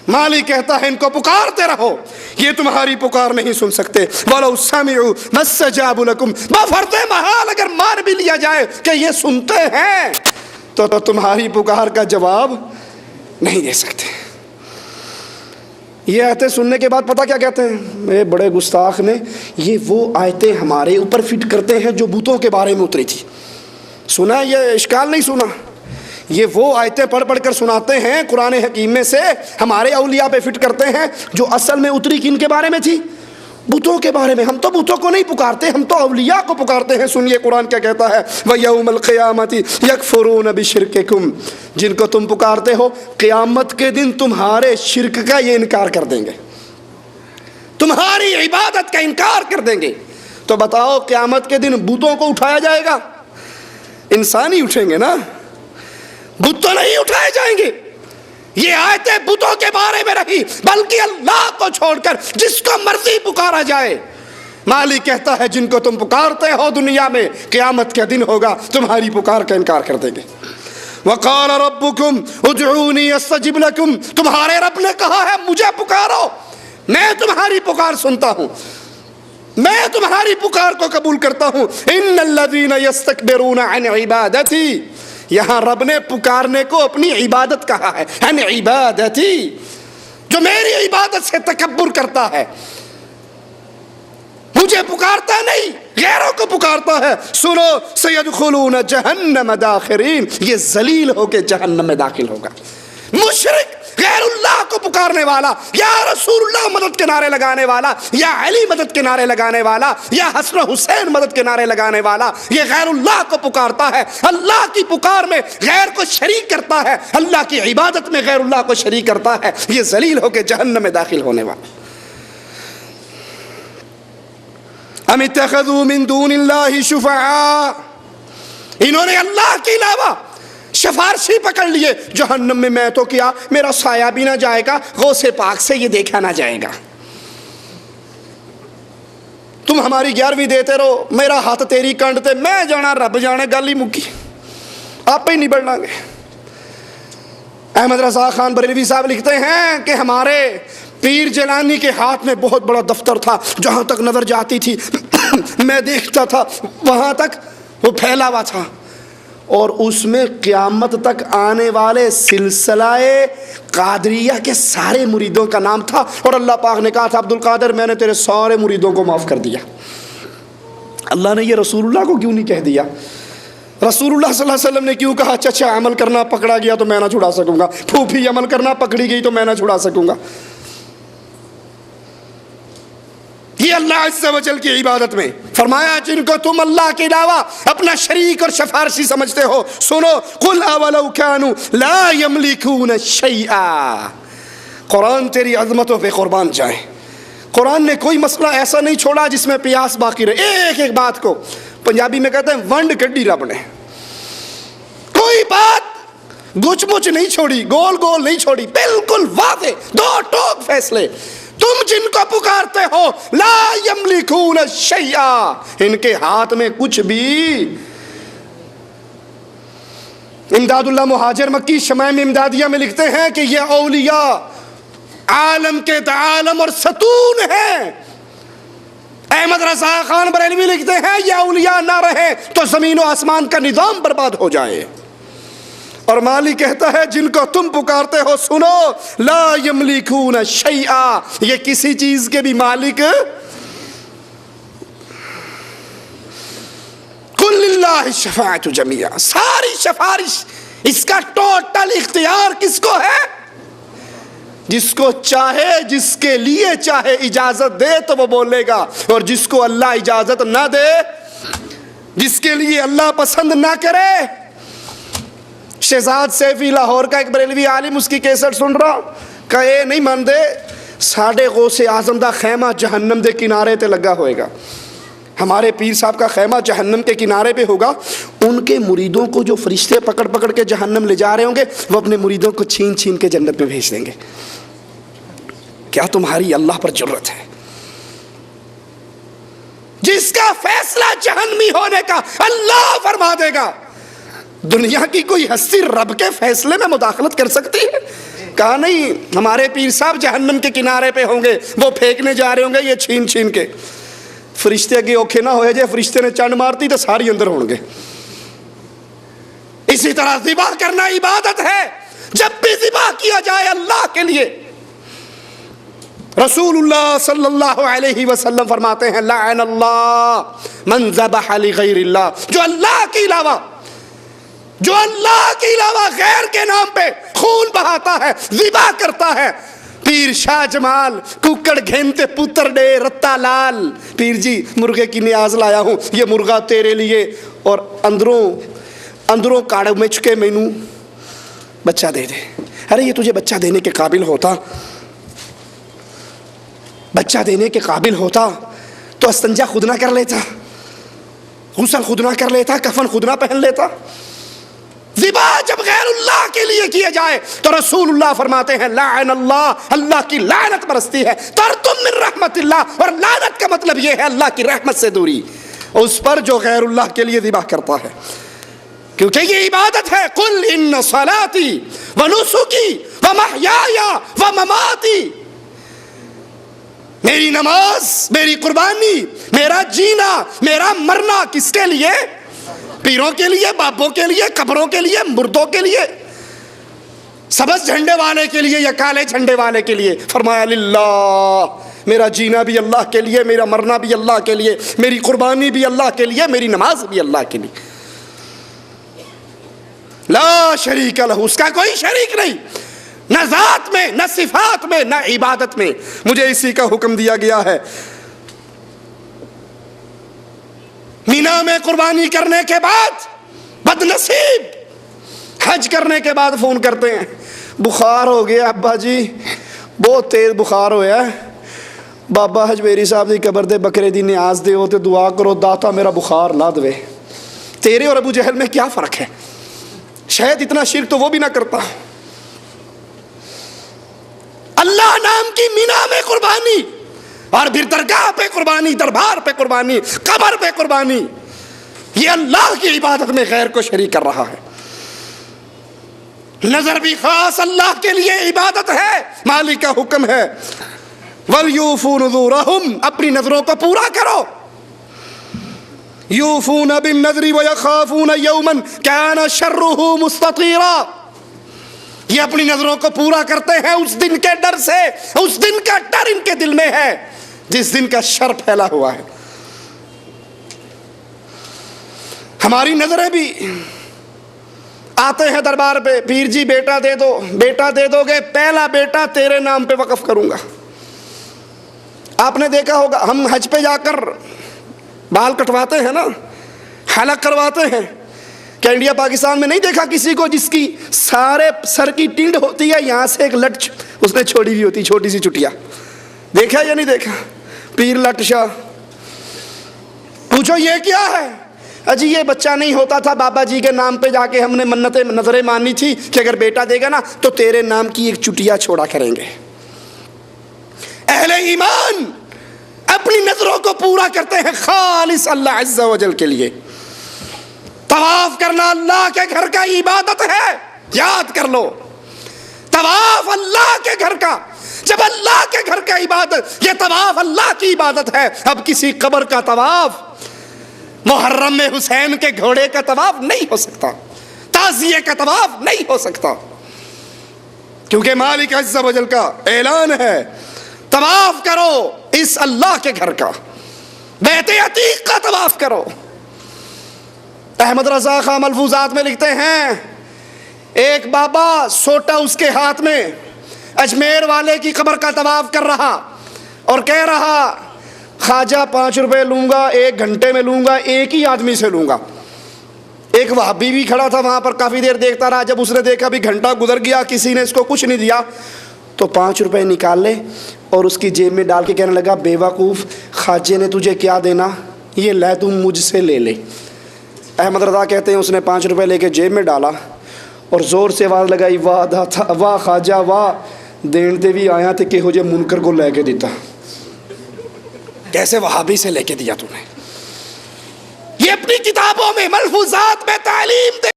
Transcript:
مالک کہتا ہے ان کو پکارتے رہو، یہ تمہاری پکار نہیں سن سکتے۔ وَلَوْ سَمِعُوا مَا اسْتَجَابُوا لَكُمْ، بفرض محال اگر مان بھی لیا جائے کہ یہ سنتے ہیں تو تمہاری پکار کا جواب نہیں دے سکتے۔ یہ آیتیں سننے کے بعد پتہ کیا کہتے ہیں؟ میرے بڑے گستاخ نے یہ وہ آیتیں ہمارے اوپر فٹ کرتے ہیں جو بتوں کے بارے میں اتری تھی۔ سنا یہ اشکال نہیں سنا؟ یہ وہ آیتیں پڑھ پڑھ کر سناتے ہیں قرآن حکیم میں سے، ہمارے اولیاء پہ فٹ کرتے ہیں، جو اصل میں اتری کن کے بارے میں تھی؟ بتوں کے بارے میں۔ ہم تو بتوں کو نہیں پکارتے، ہم تو اولیاء کو پکارتے ہیں۔ سنیے قرآن کیا کہتا ہے، وَيَوْمَ الْقِيَامَةِ يَكْفُرُونَ بِشِرْكِكُمْ، جن کو تم پکارتے ہو قیامت کے دن تمہارے شرک کا یہ انکار کر دیں گے، تمہاری عبادت کا انکار کر دیں گے۔ تو بتاؤ قیامت کے دن بتوں کو اٹھایا جائے گا؟ انسان ہی اٹھیں گے نا، بت تو نہیں اٹھائے جائیں گے۔ یہ آیتیں بتوں کے بارے میں رہی، بلکہ اللہ کو چھوڑ کر جس کو مرضی پکارا جائے۔ مالک کہتا ہے جن کو تم پکارتے ہو دنیا میں قیامت کے دن ہوگا تمہاری پکار کا انکار کر دیں گے۔ وَقَالَ رَبُّكُمْ اُدْعُونِي أَسْتَجِبْ لَكُمْ، تمہارے رب نے کہا ہے مجھے پکارو، میں تمہاری پکار سنتا ہوں، میں تمہاری پکار کو قبول کرتا ہوں۔ إِنَّ الَّذِينَ يَسْتَكْبِرُونَ عَنْ عِبَادَتِي، یہاں رب نے پکارنے کو اپنی عبادت کہا ہے، عن عبادتی، جو میری عبادت سے تکبر کرتا ہے، مجھے پکارتا نہیں غیروں کو پکارتا ہے، سنو سیدخلون جہنم داخرین، یہ ذلیل ہو کے جہنم میں داخل ہوگا۔ مشرک غیر اللہ کو پکارنے والا، یا رسول اللہ مدد کے نعرے لگانے والا، یا علی مدد کے نعرے لگانے والا، یا حسن حسین مدد کے نعرے لگانے والا، یہ غیر اللہ کو پکارتا ہے، اللہ کی پکار میں غیر کو شریک کرتا ہے، اللہ کی عبادت میں غیر اللہ کو شریک کرتا ہے، یہ ذلیل ہو کے جہنم میں داخل ہونے والا۔ ام اتخذوا من دون اللہ شفعاء، انہوں نے اللہ کے علاوہ سفارشی پکڑ لیے، جہنم میں تو کیا میرا سایہ بھی نہ جائے گا، غوث پاک سے یہ دیکھا نہ جائے گا، تم ہماری 11ویں دیتے رہو، میرا ہاتھ تیری کنڈ تے، میں جانا رب جانے، گل ہی مکی، آپ ہی نبڑ لیں گے۔ احمد رضا خان بریلوی صاحب لکھتے ہیں کہ ہمارے پیر جیلانی کے ہاتھ میں بہت بڑا دفتر تھا، جہاں تک نظر جاتی تھی میں دیکھتا تھا وہاں تک وہ پھیلا ہوا تھا، اور اس میں قیامت تک آنے والے سلسلہ قادریہ کے سارے مریدوں کا نام تھا، اور اللہ پاک نے کہا تھا عبد القادر میں نے تیرے سارے مریدوں کو معاف کر دیا۔ اللہ نے یہ رسول اللہ کو کیوں نہیں کہہ دیا؟ رسول اللہ صلی اللہ علیہ وسلم نے کیوں کہا چچا عمل کرنا پکڑا گیا تو میں نہ چھڑا سکوں گا، پھوپھی عمل کرنا پکڑی گئی تو میں نہ چھڑا سکوں گا؟ یہ اللہ عز و جل کی عبادت میں فرمایا جن کو تم اللہ کے علاوہ اپنا شریک اور سفارشی سمجھتے ہو، سنو قل اولو کانوا لا یملکون شیئا، قرآن تیری عظمتوں پہ قربان جائے، قرآن نے کوئی مسئلہ ایسا نہیں چھوڑا جس میں پیاس باقی رہے، ایک ایک بات کو پنجابی میں کہتے ہیں ونڈ کڈی رب نے، کوئی بات گچ مچ نہیں چھوڑی، گول گول نہیں چھوڑی، بالکل واضح دو ٹوک فیصلے۔ تم جن کو پکارتے ہو لا یملکون شیئا، ان کے ہاتھ میں کچھ بھی۔ امداد اللہ مہاجر مکی شمائم امدادیہ میں لکھتے ہیں کہ یہ اولیاء عالم کے عالم اور ستون ہیں۔ احمد رضا خان بریلوی لکھتے ہیں یہ اولیاء نہ رہے تو زمین و آسمان کا نظام برباد ہو جائے، اور مالک کہتا ہے جن کو تم پکارتے ہو سنو لا یملکون شیئا، یہ کسی چیز کے بھی مالک، قل للہ الشفاعۃ جمیعا، ساری سفارش اس کا ٹوٹل اختیار کس کو ہے؟ جس کو چاہے، جس کے لیے چاہے اجازت دے تو وہ بولے گا، اور جس کو اللہ اجازت نہ دے، جس کے لیے اللہ پسند نہ کرے۔ شہزاد سیفی لاہور کا ایک بریلوی عالم اس کی کیسٹ سن رہا کہ اے نہیں مان دے ساڑھے غوث اعظم دا خیمہ جہنم دے کنارے تے لگا ہوئے گا، ہمارے پیر صاحب کا خیمہ جہنم کے کنارے پہ ہوگا، ان کے مریدوں کو جو فرشتے پکڑ پکڑ کے جہنم لے جا رہے ہوں گے وہ اپنے مریدوں کو چھین چھین کے جنت میں بھیج دیں گے۔ کیا تمہاری اللہ پر جرت ہے؟ جس کا فیصلہ جہنمی ہونے کا اللہ فرما دے گا، دنیا کی کوئی ہستی رب کے فیصلے میں مداخلت کر سکتی ہے؟ کہا نہیں ہمارے پیر صاحب جہنم کے کنارے پہ ہوں گے، وہ پھینکنے جا رہے ہوں گے یہ چھین چھین کے، فرشتے کی اوکھے نہ ہوئے جے فرشتے نے چنڈ مارتی تو ساری اندر ہوں گے۔ اسی طرح ذبح کرنا عبادت ہے، جب بھی ذبح کیا جائے اللہ کے لیے۔ رسول اللہ صلی اللہ علیہ وسلم فرماتے ہیں لعن اللہ من ذبح لغیر اللہ، جو اللہ کے علاوہ غیر کے نام پہ خون بہاتا ہے، ذبح کرتا ہے۔ پیر شاہ جمال ککڑ گھنتے پتر ڈے رتا لال، پیر جی مرغے کی نیاز لایا ہوں، یہ مرغا تیرے لیے، اور اندروں کاڑ میں چکے مینوں بچہ دے دے۔ ارے یہ تجھے بچہ دینے کے قابل ہوتا، بچہ دینے کے قابل ہوتا تو استنجا خود نہ کر لیتا، غسل خود نہ کر لیتا، کفن خود نہ پہن لیتا۔ ذبح جب غیر اللہ کے لیے کیے جائے تو رسول اللہ فرماتے ہیں لعن اللہ، اللہ کی لعنت برستی ہے، ترتم من رحمت اللہ، اور لعنت کا مطلب یہ ہے اللہ کی رحمت سے دوری اس پر جو غیر اللہ کے لیے ذبح کرتا ہے، کیونکہ یہ عبادت ہے۔ قل ان صلاتی ونسکی ومحیایا ومماتی، میری نماز، میری قربانی، میرا جینا، میرا مرنا کس کے لیے؟ پیروں کے لیے، بابوں کے لیے، قبروں کے لیے، مردوں کے لیے، سبز جھنڈے والے کے لیے یا کالے جھنڈے والے کے لیے؟ فرمایا للہ، میرا جینا بھی اللہ کے لیے، میرا مرنا بھی اللہ کے لیے، میری قربانی بھی اللہ کے لیے، میری نماز بھی اللہ کے لیے۔ لا شریک لہ، اس کا کوئی شریک نہیں، نہ ذات میں، نہ صفات میں، نہ عبادت میں۔ مجھے اسی کا حکم دیا گیا ہے۔ مینا میں قربانی کرنے کے بعد بد نصیب حج کرنے کے بعد فون کرتے ہیں بخار ہو گیا ابا جی، بہت تیز بخار ہویا ہے، بابا حجویری صاحب دی قبر دے بکرے دی نیاز دے ہو تے دعا کرو داتا میرا بخار لا دوے۔ تیرے اور ابو جہل میں کیا فرق ہے؟ شاید اتنا شرک تو وہ بھی نہ کرتا۔ اللہ نام کی مینا میں قربانی، اور پھر درگاہ پہ قربانی، دربار پہ قربانی، قبر پہ قربانی، یہ اللہ کی عبادت میں غیر کو شریک کر رہا ہے۔ نظر بھی خاص اللہ کے لیے عبادت ہے، مالک کا حکم ہے وَلْيُوفُوا نُذُورَهُمْ، اپنی نظروں کو پورا کرو۔ يُوفُونَ بِالنَّذْرِ وَيَخَافُونَ يَوْمًا كَانَ شَرُّهُ مُسْتَطِيرًا، یہ اپنی نظروں کو پورا کرتے ہیں اس دن کے ڈر سے، اس دن کا ڈر ان کے دل میں ہے جس دن کا شر پھیلا ہوا ہے۔ ہماری نظریں بھی آتے ہیں دربار پہ، پیر جی بیٹا دے دو، بیٹا دے دو گے، پہلا بیٹا تیرے نام پہ وقف کروں گا۔ آپ نے دیکھا ہوگا ہم حج پہ جا کر بال کٹواتے ہیں نا، حلق کرواتے ہیں، کیا انڈیا پاکستان میں نہیں دیکھا کسی کو جس کی سارے سر کی ٹینڈ ہوتی ہے، یہاں سے ایک لٹ اس نے چھوڑی ہوئی ہوتی، چھوٹی سی چٹیا؟ دیکھا یا نہیں دیکھا؟ پیر لٹ شاہ، پوچھو یہ کیا ہے؟ اجی یہ بچہ نہیں ہوتا تھا، بابا جی کے نام پہ جا کے ہم نے منتیں نظریں مانی تھی کہ اگر بیٹا دے گا نا تو تیرے نام کی ایک چٹیا چھوڑا کریں گے۔ اہل ایمان اپنی نظروں کو پورا کرتے ہیں خالص اللہ عز و جل کے لیے۔ طواف کرنا اللہ کے گھر کا عبادت ہے، یاد کر لو، طواف اللہ کے گھر کا، جب اللہ کے گھر کا عبادت، یہ طواف اللہ کی عبادت ہے۔ اب کسی قبر کا طواف، محرم میں حسین کے گھوڑے کا طواف نہیں ہو سکتا، تعزیے کا طواف نہیں ہو سکتا، کیونکہ مالک عز و جل کا اعلان ہے طواف کرو اس اللہ کے گھر کا، بیت عتیق کا طواف کرو۔ احمد رضا خان ملفوظات میں لکھتے ہیں ایک بابا سوٹا اس کے ہاتھ میں اجمیر والے کی قبر کا طواف کر رہا اور کہہ رہا خواجہ 5 روپے لوں گا، 1 گھنٹے میں لوں گا، ایک ہی آدمی سے لوں گا۔ ایک وہابی بھی کھڑا تھا وہاں پر، کافی دیر دیکھتا رہا، جب اس نے دیکھا بھی گھنٹہ گزر گیا کسی نے اس کو کچھ نہیں دیا تو 5 روپے نکال لے اور اس کی جیب میں ڈال کے کہنے لگا بے وقوف، خواجے نے تجھے کیا دینا، یہ لے تم مجھ سے لے لے۔ احمد رضا کہتے ہیں اس نے 5 روپے لے کے جیب میں ڈالا اور زور سے آواز لگائی واہ خواجہ واہ، دین تے بھی آیا تھے کہ ہو جے منکر کو لے کے دیتا، کیسے وہابی سے لے کے دیا تو نے۔ یہ اپنی کتابوں میں ملفوظات میں تعلیم دے